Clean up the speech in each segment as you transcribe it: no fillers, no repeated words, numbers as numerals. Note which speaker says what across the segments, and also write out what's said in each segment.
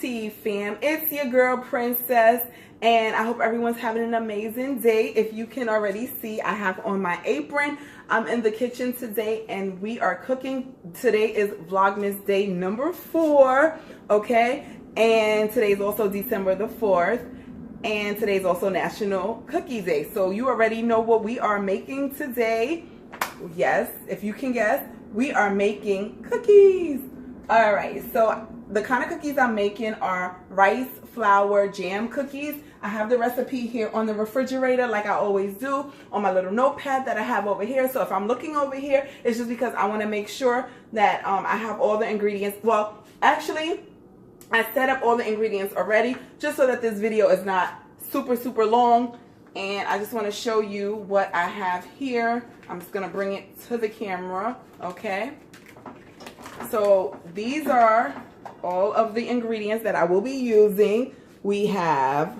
Speaker 1: Tea fam, it's your girl Princess, and I hope everyone's having an amazing day. If you can already see, I have on my apron. I'm in the kitchen today and we are cooking. Today is Vlogmas day number 4, okay? And today is also December the 4th, and today is also National Cookie Day. So you already know what we are making today. Yes, if you can guess, we are making cookies. All right, so the kind of cookies I'm making are rice flour jam cookies. I have the recipe here on the refrigerator like I always do on my little notepad that I have over here. So if I'm looking over here, it's just because I want to make sure that I have all the ingredients. Well, actually, I set up all the ingredients already just so that this video is not super long. And I just want to show you what I have here. I'm just going to bring it to the camera, okay? So these are all of the ingredients that I will be using. We have,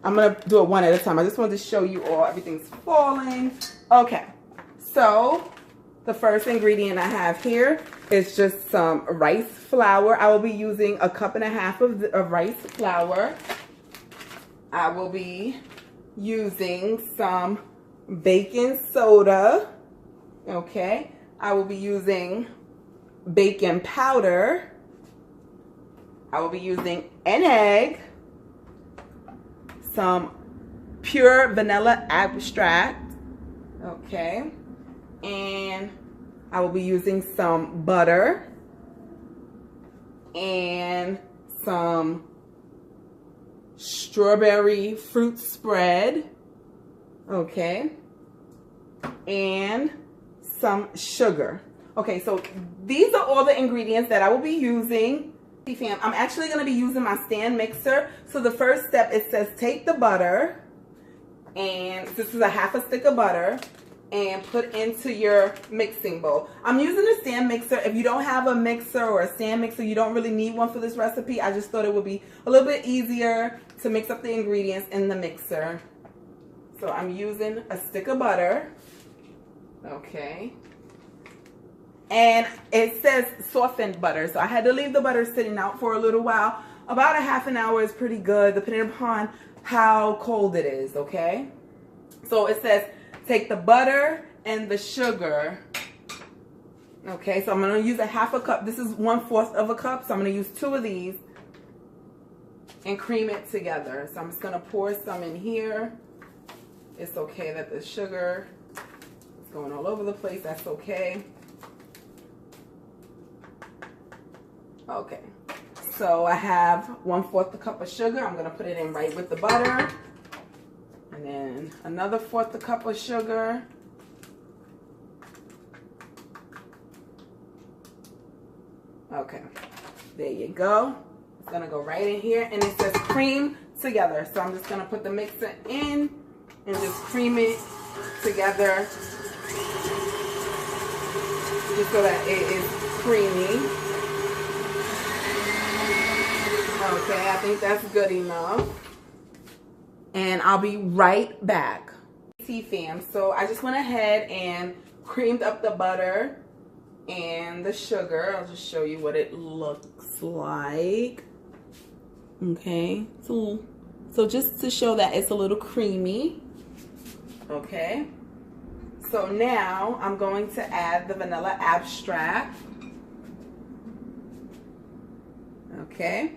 Speaker 1: I'm going to do it one at a time. I just wanted to show you all. Everything's falling. Okay, so the first ingredient I have here is just some rice flour. I will be using 1.5 cups of rice flour. I will be using some baking soda. Okay, I will be using baking powder. I will be using an egg, some pure vanilla extract, okay, and I will be using some butter and some strawberry fruit spread, okay, and some sugar. Okay, so these are all the ingredients that I will be using. Fam, I'm actually going to be using my stand mixer. So the first step, it says take the butter, and this is 1/2 stick of butter, and put into your mixing bowl. I'm using a stand mixer. If you don't have a mixer or a stand mixer, you don't really need one for this recipe. I just thought it would be a little bit easier to mix up the ingredients in the mixer. So I'm using a stick of butter, okay. And it says softened butter, so I had to leave the butter sitting out for a little while. About 1/2 hour is pretty good, depending upon how cold it is, okay? So it says take the butter and the sugar. Okay, so I'm going to use 1/2 cup. This is 1/4 cup, so I'm going to use 2 of these and cream it together. So I'm just going to pour some in here. It's okay that the sugar is going all over the place. That's okay. Okay, so I have 1/4 cup of sugar. I'm going to put it in right with the butter. And then another 1/4 cup of sugar. Okay, there you go. It's going to go right in here. And it says cream together. So I'm just going to put the mixer in and just cream it together. Just so that it is creamy. Okay, I think that's good enough. And I'll be right back. Tea fam, so I just went ahead and creamed up the butter and the sugar. I'll just show you what it looks like. Okay, so just to show that it's a little creamy. Okay, so now I'm going to add the vanilla extract. Okay.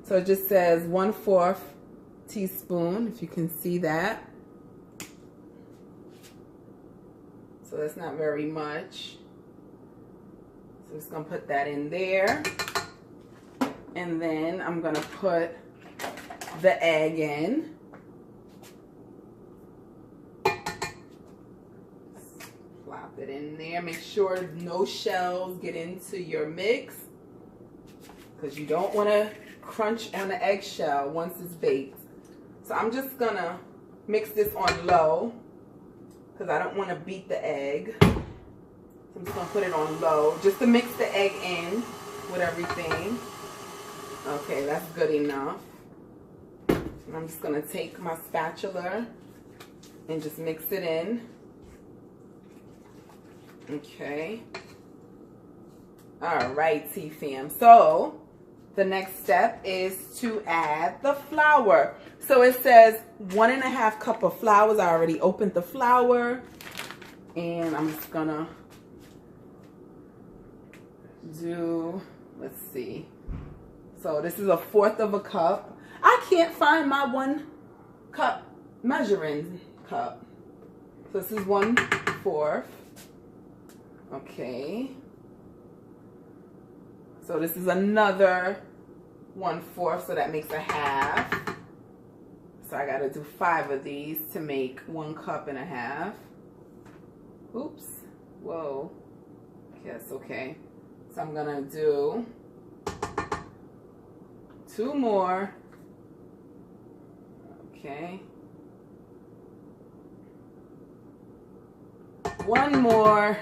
Speaker 1: So it just says 1/4 teaspoon, if you can see that. So that's not very much. So I'm just going to put that in there. And then I'm going to put the egg in. Plop it in there. Make sure no shells get into your mix, because you don't want to crunch on the eggshell once it's baked. So I'm just gonna mix this on low because I don't want to beat the egg. So I'm just gonna put it on low just to mix the egg in with everything. Okay, that's good enough. And I'm just gonna take my spatula and just mix it in. Okay. All right, Tea fam. So the next step is to add the flour. So it says 1.5 cup of flour. I already opened the flour, and I'm just gonna do, let's see. So this is 1/4 of a cup. I can't find my 1 cup measuring cup. So this is 1/4. Okay. So this is another 1/4, so that makes a half. So I gotta do 5 of these to make 1.5 cups. Oops. Whoa. Yes, okay. So I'm gonna do 2 more. Okay. 1 more.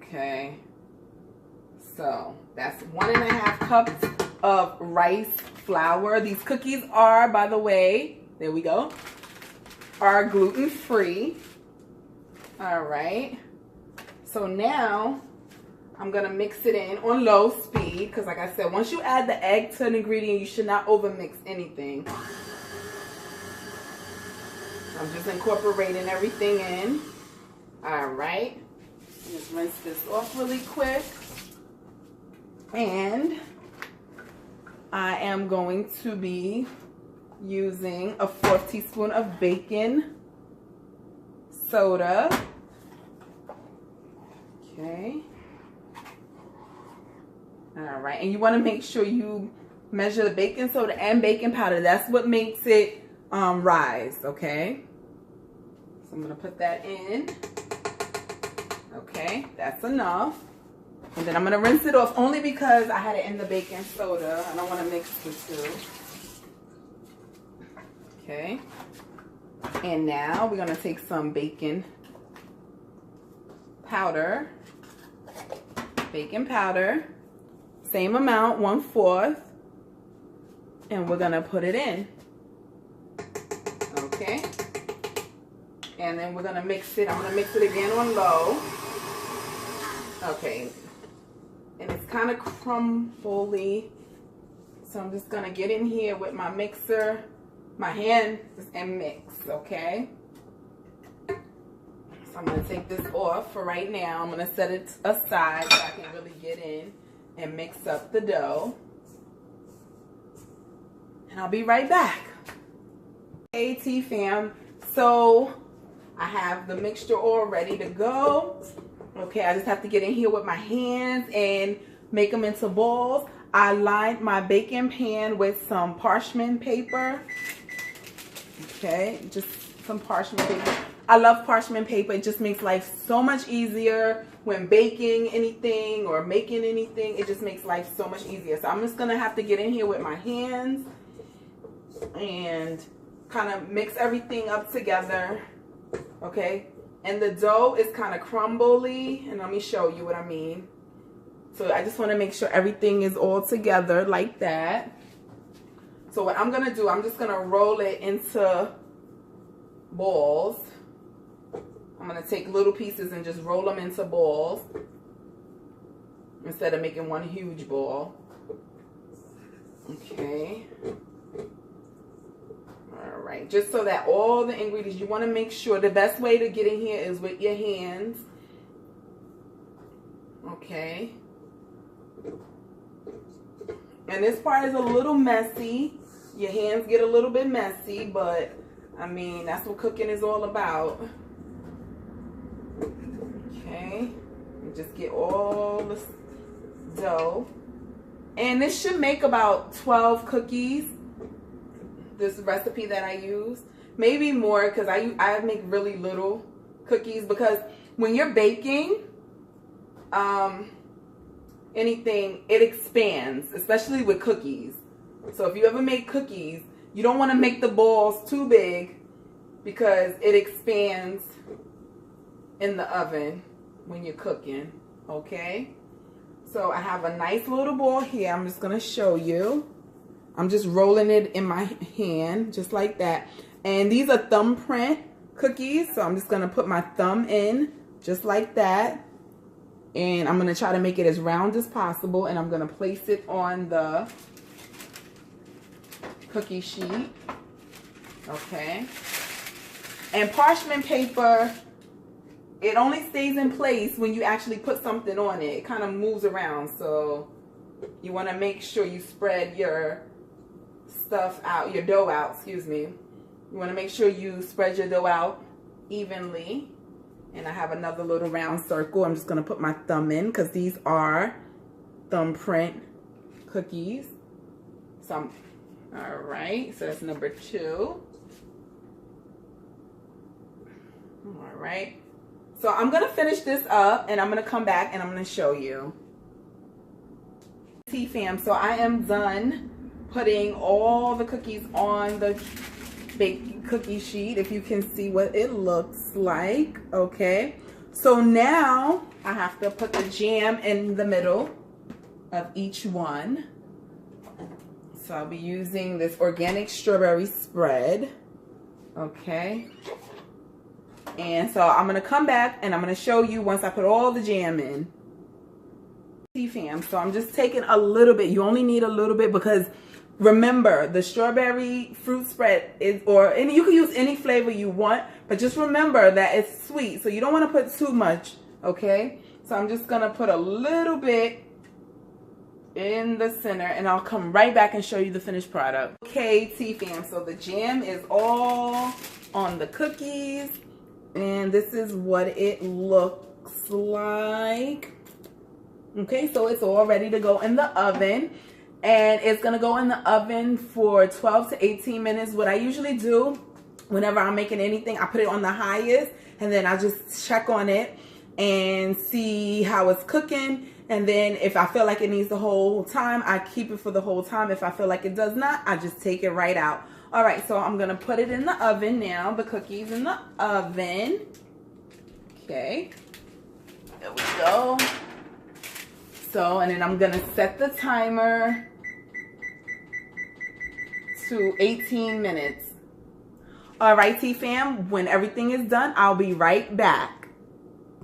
Speaker 1: Okay, so that's 1.5 cups of rice flour. These cookies are, by the way, there we go, are gluten-free. All right, so now I'm gonna mix it in on low speed, because like I said, once you add the egg to an ingredient, you should not over mix anything. I'm just incorporating everything in. All right. Just rinse this off really quick. And I am going to be using a 1/4 teaspoon of baking soda. Okay. All right. And you want to make sure you measure the baking soda and baking powder. That's what makes it rise. Okay. So I'm going to put that in. Okay, that's enough. And then I'm going to rinse it off only because I had it in the baking soda. I don't want to mix the two. Okay. And now we're going to take some baking powder. Baking powder. Same amount, 1/4. And we're going to put it in. Okay. And then we're going to mix it. I'm going to mix it again on low. Okay, and it's kind of crumbly, so I'm just gonna get in here with my mixer, my hand, and mix. Okay, so I'm gonna take this off for right now. I'm gonna set it aside so I can really get in and mix up the dough, and I'll be right back. Hey T fam, so I have the mixture all ready to go. Okay, I just have to get in here with my hands and make them into balls. I lined my baking pan with some parchment paper. Okay, just some parchment paper. I love parchment paper. It just makes life so much easier when baking anything or making anything. It just makes life so much easier. So I'm just going to have to get in here with my hands and kind of mix everything up together. Okay. And the dough is kind of crumbly, and let me show you what I mean. So I just want to make sure everything is all together like that. So what I'm going to do, I'm just going to roll it into balls. I'm going to take little pieces and just roll them into balls instead of making one huge ball. Okay. All right, just so that all the ingredients, you want to make sure the best way to get in here is with your hands. Okay. And this part is a little messy. Your hands get a little bit messy, but I mean, that's what cooking is all about. Okay. And just get all the dough. And this should make about 12 cookies. This recipe that I use, maybe more, because I make really little cookies, because when you're baking anything, it expands, especially with cookies. So if you ever make cookies, you don't want to make the balls too big because it expands in the oven when you're cooking. Okay, so I have a nice little ball here. I'm just gonna show you. I'm just rolling it in my hand, just like that. And these are thumbprint cookies, so I'm just gonna put my thumb in just like that. And I'm going to try to make it as round as possible. And I'm going to place it on the cookie sheet. Okay. And parchment paper, it only stays in place when you actually put something on it. It kind of moves around. So you want to make sure you spread your stuff out, your dough out, excuse me. You want to make sure you spread your dough out evenly. And I have another little round circle. I'm just going to put my thumb in because these are thumbprint cookies. So all right, so that's number 2. All right. So I'm going to finish this up and I'm going to come back and I'm going to show you. Fam, so I am done putting all the cookies on the baked cookie sheet, if you can see what it looks like. Okay, so now I have to put the jam in the middle of each one. So I'll be using this organic strawberry spread. Okay, and so I'm gonna come back and I'm gonna show you once I put all the jam in. Fam, so I'm just taking a little bit. You only need a little bit because remember, the strawberry fruit spread is, and you can use any flavor you want, but just remember that it's sweet, so you don't want to put too much, okay? So I'm just going to put a little bit in the center, and I'll come right back and show you the finished product. Okay, T-Fam, so the jam is all on the cookies, and this is what it looks like. Okay, so it's all ready to go in the oven. And it's going to go in the oven for 12 to 18 minutes. What I usually do whenever I'm making anything, I put it on the highest. And then I just check on it and see how it's cooking. And then if I feel like it needs the whole time, I keep it for the whole time. If I feel like it does not, I just take it right out. All right, so I'm going to put it in the oven now. The cookies in the oven. Okay. There we go. So, and then I'm going to set the timer to 18 minutes. All right, T-Fam, when everything is done, I'll be right back.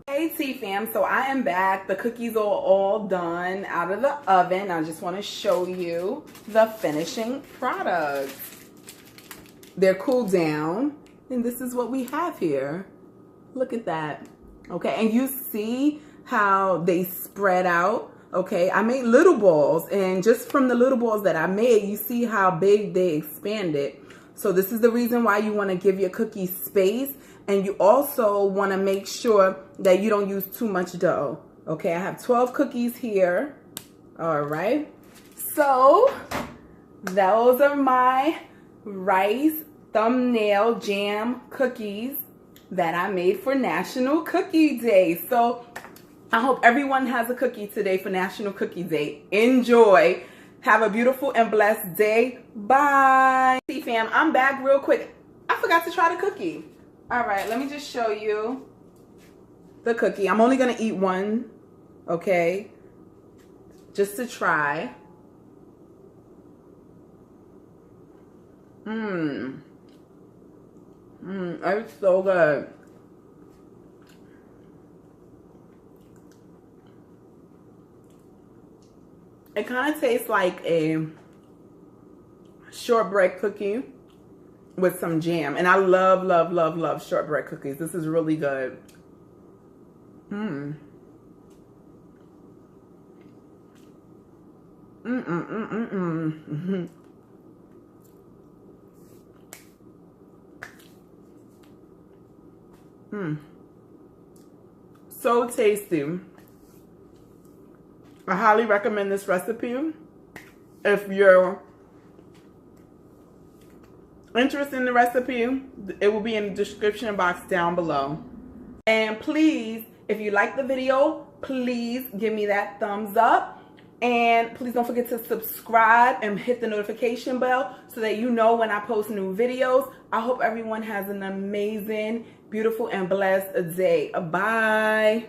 Speaker 1: Hey, T-Fam, so I am back. The cookies are all done out of the oven. I just want to show you the finishing product. They're cooled down, and this is what we have here. Look at that. Okay, and you see how they spread out. Okay, I made little balls, and just from the little balls that I made, you see how big they expanded. So this is the reason why you want to give your cookies space, and you also want to make sure that you don't use too much dough. Okay, I have 12 cookies here. All right, so those are my rice thumbnail jam cookies that I made for National Cookie Day. So I hope everyone has a cookie today for National Cookie Day. Enjoy. Have a beautiful and blessed day. Bye. T-Fam, I'm back real quick. I forgot to try the cookie. All right, let me just show you the cookie. I'm only going to eat one, okay, just to try. It's so good. It kind of tastes like a shortbread cookie with some jam. And I love, love, love, love shortbread cookies. This is really good. So tasty. I highly recommend this recipe. If you're interested in the recipe, it will be in the description box down below. And please, if you like the video, please give me that thumbs up. And please don't forget to subscribe and hit the notification bell so that you know when I post new videos. I hope everyone has an amazing, beautiful, and blessed day. Bye.